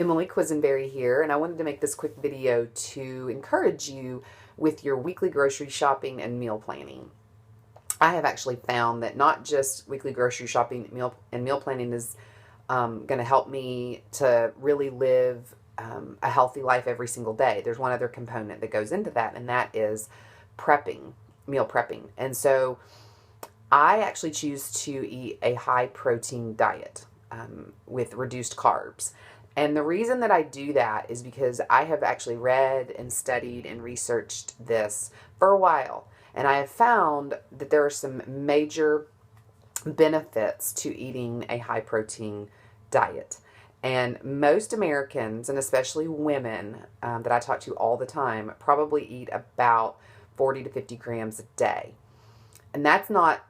Emily Quisenberry here, and I wanted to make this quick video to encourage you with your weekly grocery shopping and meal planning. I have actually found that not just weekly grocery shopping and meal planning is going to help me to really live a healthy life every single day. There's one other component that goes into that, and that is prepping, meal prepping. And so I actually choose to eat a high protein diet with reduced carbs. And the reason that I do that is because I have actually read and studied and researched this for a while. And I have found that there are some major benefits to eating a high protein diet. And most Americans, and especially women that I talk to all the time, probably eat about 40 to 50 grams a day. And that's not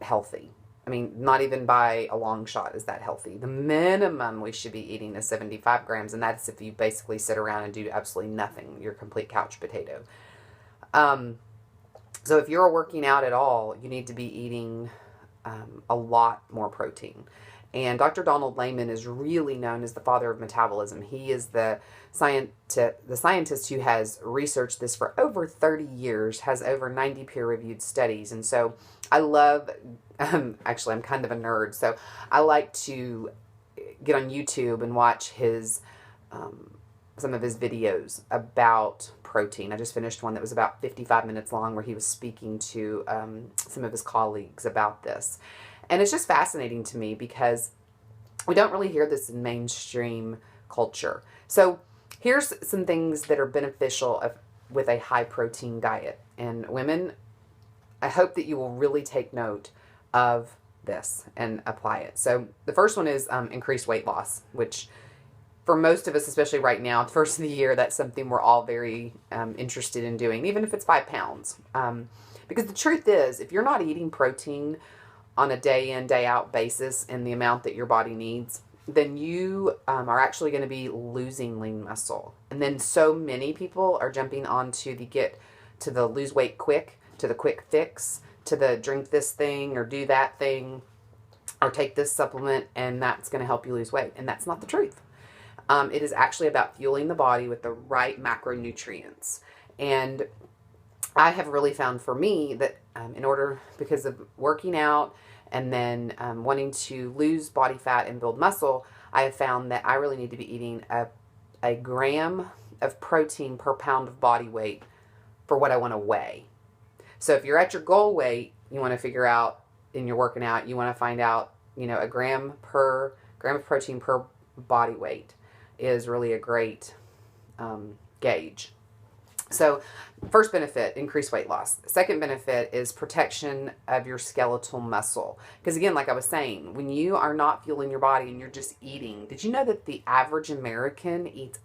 healthy. I mean, not even by a long shot is that healthy. The minimum we should be eating is 75 grams, and that's if you basically sit around and do absolutely nothing. You're a complete couch potato. So if you're working out at all, you need to be eating a lot more protein. And Dr. Donald Layman is really known as the father of metabolism. He is the scientist who has researched this for over 30 years, has over 90 peer-reviewed studies. And so I love, actually I'm kind of a nerd, so I like to get on YouTube and watch his some of his videos about protein. I just finished one that was about 55 minutes long where he was speaking to some of his colleagues about this. And it's just fascinating to me because we don't really hear this in mainstream culture. So here's some things that are beneficial with a high protein diet. And women, I hope that you will really take note of this and apply it. So the first one is increased weight loss, which for most of us, especially right now, the first of the year, that's something we're all very interested in doing, even if it's 5 pounds. Because the truth is, if you're not eating protein on a day in, day out basis in the amount that your body needs, then you are actually going to be losing lean muscle. And then so many people are jumping onto the lose weight quick, to the quick fix, to the drink this thing or do that thing or take this supplement and that's going to help you lose weight. And that's not the truth. It is actually about fueling the body with the right macronutrients. And I have really found for me that because of working out and then wanting to lose body fat and build muscle, I have found that I really need to be eating a gram of protein per pound of body weight for what I want to weigh. So if you're at your goal weight, you want to figure out, and you're working out, you want to find out, a gram of protein per body weight is really a great gauge. So first benefit, increased weight loss. Second benefit is protection of your skeletal muscle. Because again, like I was saying, when you are not fueling your body and you're just eating, did you know that the average American eats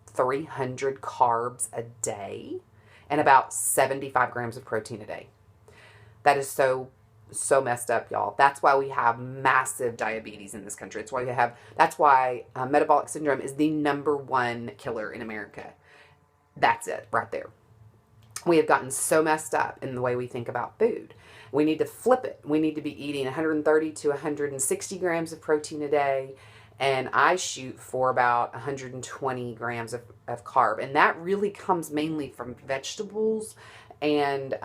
300 carbs a day and about 75 grams of protein a day? That is so messed up, y'all. That's why we have massive diabetes in this country. That's why metabolic syndrome is the #1 killer in America. That's it right there. We have gotten so messed up in the way we think about food. We need to flip it. We need to be eating 130 to 160 grams of protein a day. And I shoot for about 120 grams of carb. And that really comes mainly from vegetables and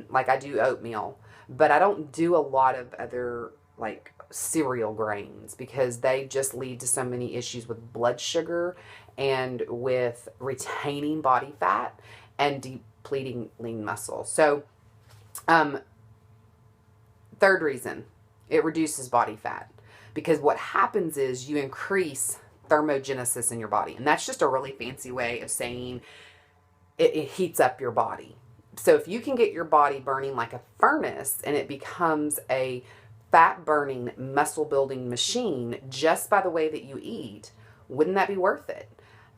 like I do oatmeal. But I don't do a lot of other like cereal grains because they just lead to so many issues with blood sugar and with retaining body fat and depleting lean muscle. So, third reason, it reduces body fat because what happens is you increase thermogenesis in your body. And that's just a really fancy way of saying it heats up your body. So if you can get your body burning like a furnace and it becomes a fat burning, muscle building machine just by the way that you eat, wouldn't that be worth it?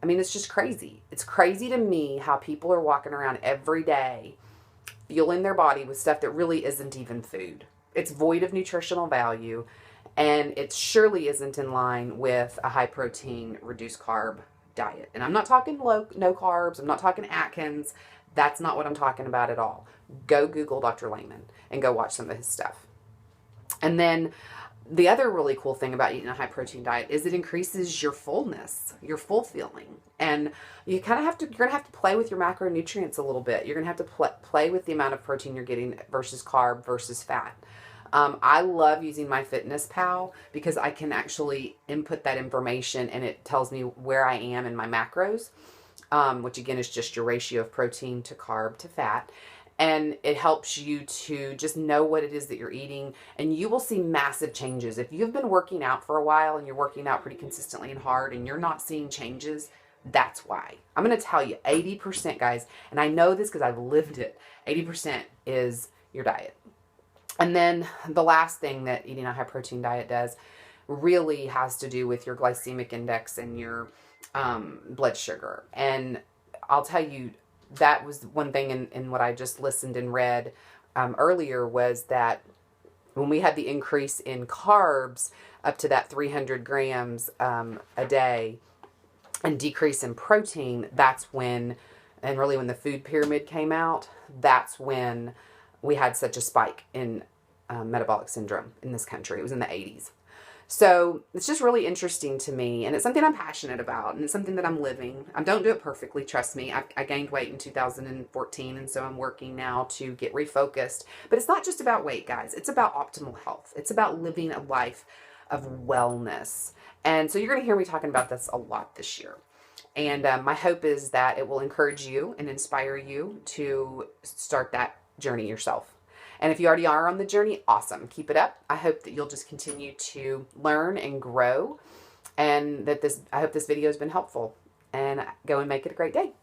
I mean, it's just crazy. It's crazy to me how people are walking around every day fueling their body with stuff that really isn't even food. It's void of nutritional value, and it surely isn't in line with a high protein, reduced carb diet. And I'm not talking no carbs. I'm not talking Atkins. That's not what I'm talking about at all. Go Google Dr. Layman and go watch some of his stuff. And then The other really cool thing about eating a high protein diet is it increases your fullness, your full feeling. And you kind of have to, you're going to have to play with your macronutrients a little bit. You're going to have to play with the amount of protein you're getting versus carb versus fat. I love using MyFitnessPal because I can actually input that information and it tells me where I am in my macros, which again is just your ratio of protein to carb to fat. And it helps you to just know what it is that you're eating, and you will see massive changes. If you've been working out for a while and you're working out pretty consistently and hard and you're not seeing changes, that's why. I'm going to tell you 80%, guys, and I know this because I've lived it, 80% is your diet. And then the last thing that eating a high protein diet does really has to do with your glycemic index and your blood sugar. And I'll tell you, that was one thing in what I just listened and read earlier, was that when we had the increase in carbs up to that 300 grams a day and decrease in protein, that's when, and really when the food pyramid came out, that's when we had such a spike in metabolic syndrome in this country. It was in the 80s. So it's just really interesting to me, and it's something I'm passionate about, and it's something that I'm living. I don't do it perfectly, trust me. I gained weight in 2014, and so I'm working now to get refocused. But it's not just about weight, guys. It's about optimal health. It's about living a life of wellness. And so you're going to hear me talking about this a lot this year. And my hope is that it will encourage you and inspire you to start that journey yourself. And if you already are on the journey, awesome. Keep it up. I hope that you'll just continue to learn and grow, and that I hope this video has been helpful. And go and make it a great day.